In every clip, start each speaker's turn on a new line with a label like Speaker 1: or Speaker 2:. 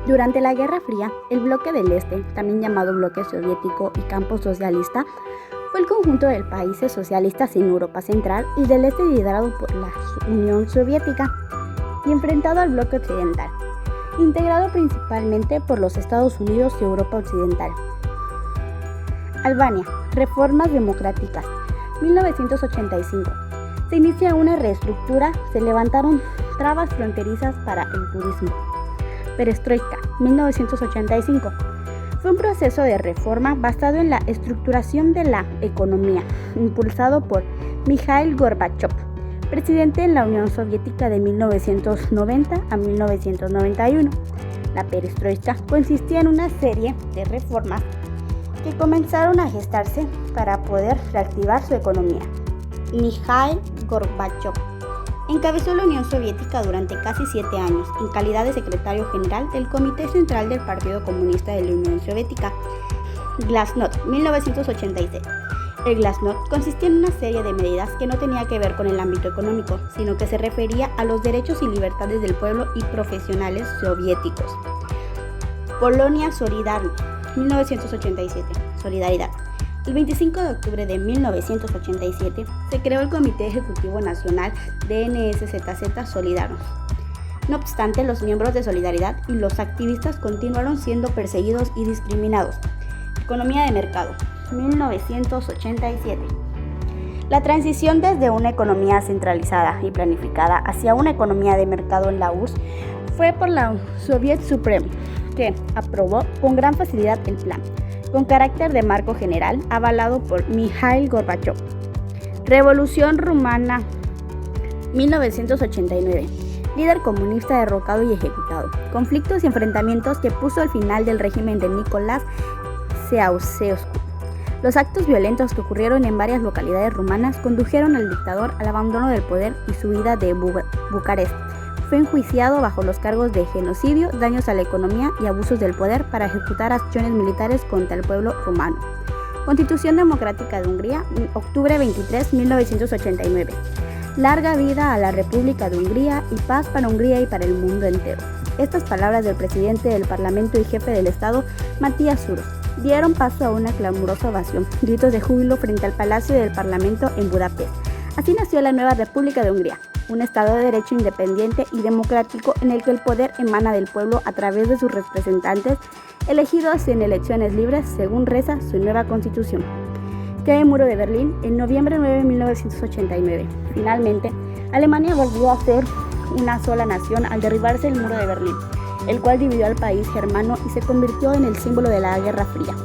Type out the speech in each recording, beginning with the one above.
Speaker 1: Durante la Guerra Fría, el bloque del Este, también llamado bloque soviético y campo socialista, fue el conjunto de países socialistas en Europa Central y del Este liderado por la Unión Soviética y enfrentado al bloque occidental, integrado principalmente por los Estados Unidos y Europa Occidental. Albania, reformas democráticas, 1985. Se inicia una reestructura, se levantaron trabas fronterizas para el turismo. Perestroika, 1985. Fue un proceso de reforma basado en la estructuración de la economía, impulsado por Mikhail Gorbachev, presidente en la Unión Soviética de 1990 a 1991. La perestroika consistía en una serie de reformas que comenzaron a gestarse para poder reactivar su economía. Mikhail Gorbachev encabezó la Unión Soviética durante casi 7 años en calidad de secretario general del Comité Central del Partido Comunista de la Unión Soviética. Glasnost, 1986. El Glasnost consistía en una serie de medidas que no tenía que ver con el ámbito económico, sino que se refería a los derechos y libertades del pueblo y profesionales soviéticos. Polonia Solidarność, 1987. Solidaridad. El 25 de octubre de 1987 se creó el Comité Ejecutivo Nacional de NSZZ Solidarność. No obstante, los miembros de Solidaridad y los activistas continuaron siendo perseguidos y discriminados. Economía de mercado, 1987. La transición desde una economía centralizada y planificada hacia una economía de mercado en la URSS fue por la Soviet Supreme, que aprobó con gran facilidad el plan, con carácter de marco general, avalado por Mikhail Gorbachev. Revolución Rumana, 1989. Líder comunista derrocado y ejecutado. Conflictos y enfrentamientos que puso al final del régimen de Nicolás Ceausescu. Los actos violentos que ocurrieron en varias localidades rumanas condujeron al dictador al abandono del poder y su huida de Bucarest. Fue enjuiciado bajo los cargos de genocidio, daños a la economía y abusos del poder para ejecutar acciones militares contra el pueblo rumano. Constitución Democrática de Hungría, octubre 23, 1989. Larga vida a la República de Hungría y paz para Hungría y para el mundo entero. Estas palabras del presidente del Parlamento y jefe del Estado, Matías Suros, dieron paso a una clamorosa ovación, gritos de júbilo frente al Palacio del Parlamento en Budapest. Así nació la nueva República de Hungría, un Estado de derecho independiente y democrático en el que el poder emana del pueblo a través de sus representantes, elegidos en elecciones libres, según reza su nueva constitución. Cae el muro de Berlín en noviembre 9 de 1989. Finalmente, Alemania volvió a ser una sola nación al derribarse el muro de Berlín, el cual dividió al país germano y se convirtió en el símbolo de la Guerra Fría.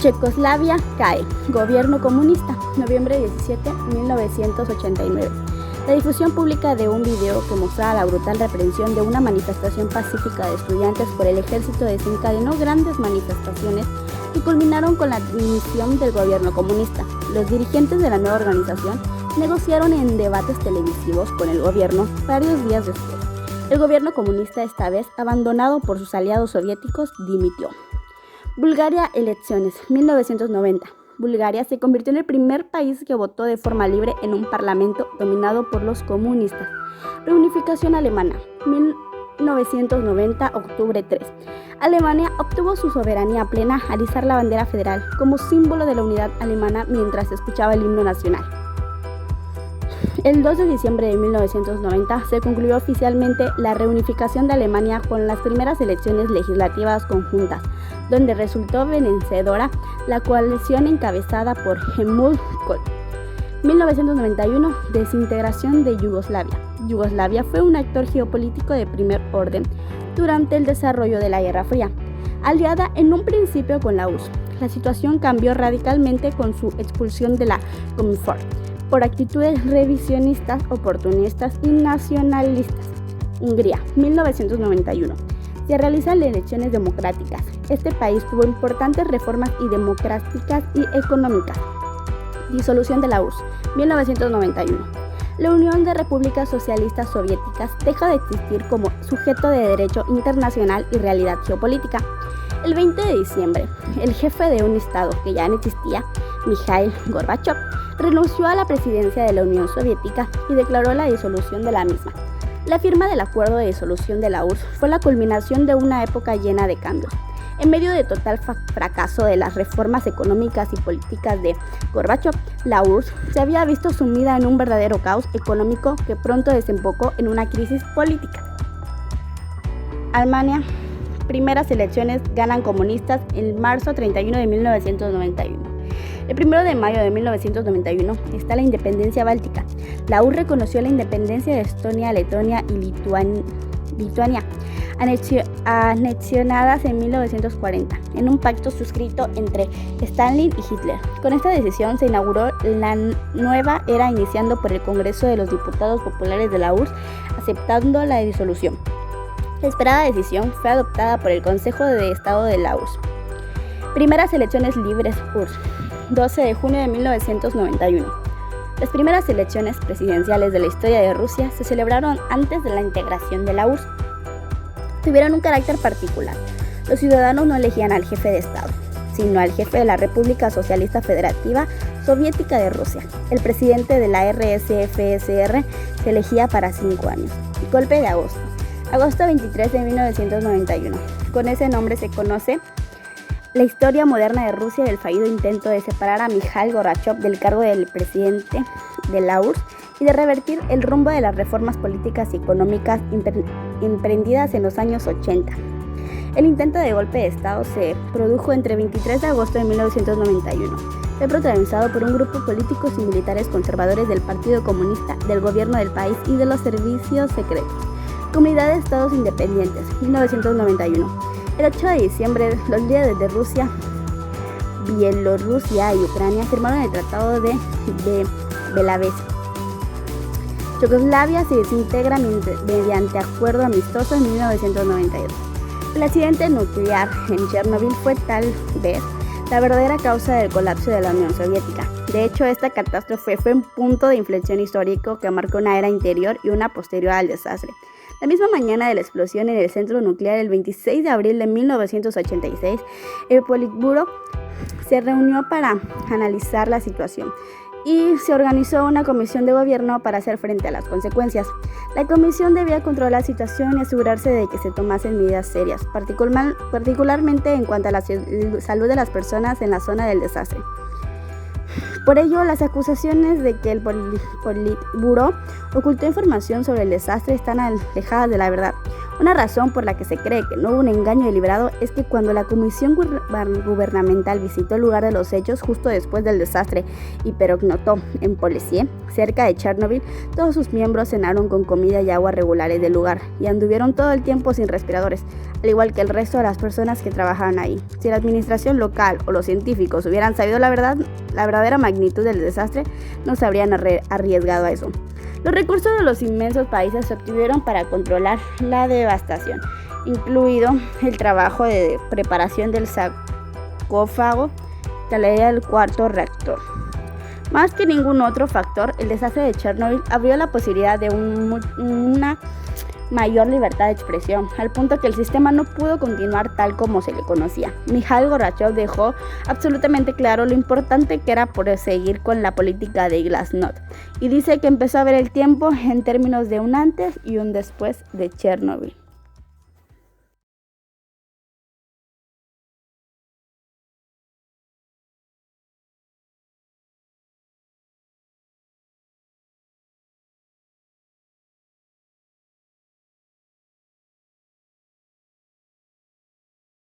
Speaker 1: Checoslavia cae. Gobierno comunista. Noviembre 17, 1989. La difusión pública de un video que mostraba la brutal represión de una manifestación pacífica de estudiantes por el ejército desencadenó grandes manifestaciones que culminaron con la dimisión del gobierno comunista. Los dirigentes de la nueva organización negociaron en debates televisivos con el gobierno varios días después. El gobierno comunista, esta vez abandonado por sus aliados soviéticos, dimitió. Bulgaria, elecciones, 1990. Bulgaria se convirtió en el primer país que votó de forma libre en un parlamento dominado por los comunistas. Reunificación alemana, 1990, octubre 3. Alemania obtuvo su soberanía plena al izar la bandera federal como símbolo de la unidad alemana mientras se escuchaba el himno nacional. El 2 de diciembre de 1990 se concluyó oficialmente la reunificación de Alemania con las primeras elecciones legislativas conjuntas, donde resultó vencedora la coalición encabezada por Helmut Kohl. 1991, desintegración de Yugoslavia. Yugoslavia fue un actor geopolítico de primer orden durante el desarrollo de la Guerra Fría, aliada en un principio con la URSS. La situación cambió radicalmente con su expulsión de la Comintern por actitudes revisionistas, oportunistas y nacionalistas. Hungría, 1991. Se realizan elecciones democráticas. Este país tuvo importantes reformas y democráticas y económicas. Disolución de la URSS, 1991. La Unión de Repúblicas Socialistas Soviéticas deja de existir como sujeto de derecho internacional y realidad geopolítica. El 20 de diciembre, el jefe de un Estado que ya no existía, Mikhail Gorbachev, renunció a la presidencia de la Unión Soviética y declaró la disolución de la misma. La firma del acuerdo de disolución de la URSS fue la culminación de una época llena de cambios. En medio de total fracaso de las reformas económicas y políticas de Gorbachov, la URSS se había visto sumida en un verdadero caos económico que pronto desembocó en una crisis política. Alemania. Primeras elecciones ganan comunistas en marzo 31 de 1991. El 1 de mayo de 1991 está la independencia báltica. La URSS reconoció la independencia de Estonia, Letonia y Lituania, anexionadas en 1940, en un pacto suscrito entre Stalin y Hitler. Con esta decisión se inauguró la nueva era, iniciando por el Congreso de los Diputados Populares de la URSS, aceptando la disolución. La esperada decisión fue adoptada por el Consejo de Estado de la URSS. Primeras elecciones libres URSS, 12 de junio de 1991. Las primeras elecciones presidenciales de la historia de Rusia se celebraron antes de la integración de la URSS. Tuvieron un carácter particular. Los ciudadanos no elegían al jefe de Estado, sino al jefe de la República Socialista Federativa Soviética de Rusia. El presidente de la RSFSR se elegía para 5 años. Golpe de agosto. Agosto 23 de 1991. Con ese nombre se conoce la historia moderna de Rusia y el fallido intento de separar a Mikhail Gorbachev del cargo del presidente de la URSS y de revertir el rumbo de las reformas políticas y económicas emprendidas en los años 80. El intento de golpe de Estado se produjo entre 23 de agosto de 1991. Fue protagonizado por un grupo de políticos y militares conservadores del Partido Comunista, del gobierno del país y de los servicios secretos. Comunidad de Estados Independientes, 1991. El 8 de diciembre, los líderes de Rusia, Bielorrusia y Ucrania firmaron el Tratado de Belavez. Yugoslavia se desintegra mediante acuerdo amistoso en 1992. El accidente nuclear en Chernobyl fue tal vez la verdadera causa del colapso de la Unión Soviética. De hecho, esta catástrofe fue un punto de inflexión histórico que marcó una era interior y una posterior al desastre. La misma mañana de la explosión en el centro nuclear, el 26 de abril de 1986, el Politburo se reunió para analizar la situación y se organizó una comisión de gobierno para hacer frente a las consecuencias. La comisión debía controlar la situación y asegurarse de que se tomasen medidas serias, particularmente en cuanto a la salud de las personas en la zona del desastre. Por ello, las acusaciones de que el Politburo ocultó información sobre el desastre están alejadas de la verdad. Una razón por la que se cree que no hubo un engaño deliberado es que cuando la comisión gubernamental visitó el lugar de los hechos justo después del desastre y pernoctó en Polesiye, cerca de Chernobyl, todos sus miembros cenaron con comida y agua regulares del lugar y anduvieron todo el tiempo sin respiradores, al igual que el resto de las personas que trabajaban ahí. Si la administración local o los científicos hubieran sabido la verdadera magnitud del desastre, no se habrían arriesgado a eso. Los recursos de los inmensos países se obtuvieron para controlar la devastación, incluido el trabajo de preparación del sarcófago que leía el cuarto reactor. Más que ningún otro factor, el desastre de Chernobyl abrió la posibilidad de una mayor libertad de expresión, al punto que el sistema no pudo continuar tal como se le conocía. Mikhail Gorbachev dejó absolutamente claro lo importante que era proseguir con la política de Glasnost, y dice que empezó a ver el tiempo en términos de un antes y un después de Chernobyl.